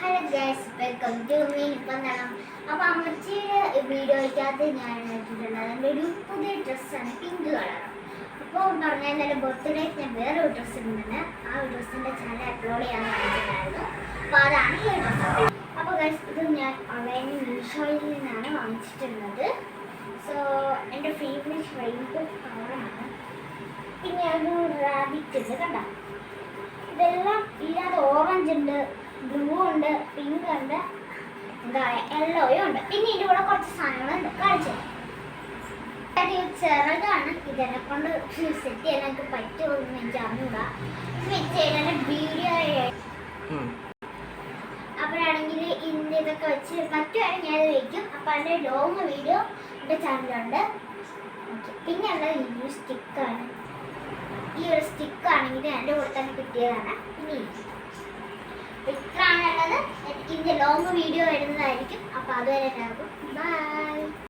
Hello guys, welcome to me. അപ്പോൾ അമ്മച്ചിയുടെ വീഡിയോയ്ക്കകത്ത് ഞാൻ ഇട്ടിട്ടുള്ളത് എൻ്റെ ഒരു പുതിയ ഡ്രസ്സാണ്, പിങ്ക് കളർ. അപ്പോൾ പറഞ്ഞാൽ എൻ്റെ ബർത്ത്ഡേക്ക് ഞാൻ വേറെ ഒരു ഡ്രസ്സ് ഇടുന്നുണ്ട്. ആ ഒരു ഡ്രസ്സിൻ്റെ ചാനൽ അപ്ലോഡ് ചെയ്യാൻ കാണിച്ചിട്ടുണ്ടായിരുന്നു. അപ്പോൾ അതാണ് ഈ ഡ്രസ്സ്. അപ്പോൾ ഗൈസ്, ഇത് ഞാൻ ഓൺലൈനിൽ മീഷോയിൽ നിന്നാണ് വാങ്ങിച്ചിട്ടുള്ളത്. സോ എൻ്റെ ഫേവറേറ്റ് റെയിൻബോ കളറാണ്. പിന്നെ ഒരു റാബിറ്റ് ഉണ്ട്, കണ്ടോ? ഇതെല്ലാം ഇല്ലാതെ ഓറഞ്ച് ഉണ്ട്, ബ്ലൂ ഉണ്ട്, പിങ്ക് ഉണ്ട്, എന്താ പറയുക, യെല്ലോയും ഉണ്ട്. പിന്നെ ഇതിൻ്റെ കൂടെ കുറച്ച് സാധനങ്ങളുണ്ട്, കാണിച്ചു. ചെറുതാണ്, ഇതെന്നെ കൊണ്ട് സെറ്റ് ചെയ്യാൻ എനിക്ക് പറ്റുമെന്ന് എനിക്ക് അറിഞ്ഞൂടാ. വെച്ച് കഴിഞ്ഞാൽ വീഡിയോ അപ്പോഴാണെങ്കിൽ ഇന്ന് ഇതൊക്കെ വെച്ച് പറ്റുവാണെങ്കിൽ ഞാൻ വയ്ക്കും. അപ്പോൾ അതിൻ്റെ ലോങ് വീഡിയോ എൻ്റെ ചാനലുണ്ട്. ഓക്കെ, പിന്നെ ഉള്ളത് ഈ സ്റ്റിക്കാണ്. ഈ ഒരു സ്റ്റിക്കാണെങ്കിൽ എൻ്റെ കൂടെ തന്നെ കിട്ടിയതാണ്. പിന്നെ ഇത്രയാണുള്ളത്. ഇതിൻ്റെ ലോങ് വീഡിയോ വരുന്നതായിരിക്കും. അപ്പോൾ അതുവരെ എല്ലാവർക്കും ബൈ.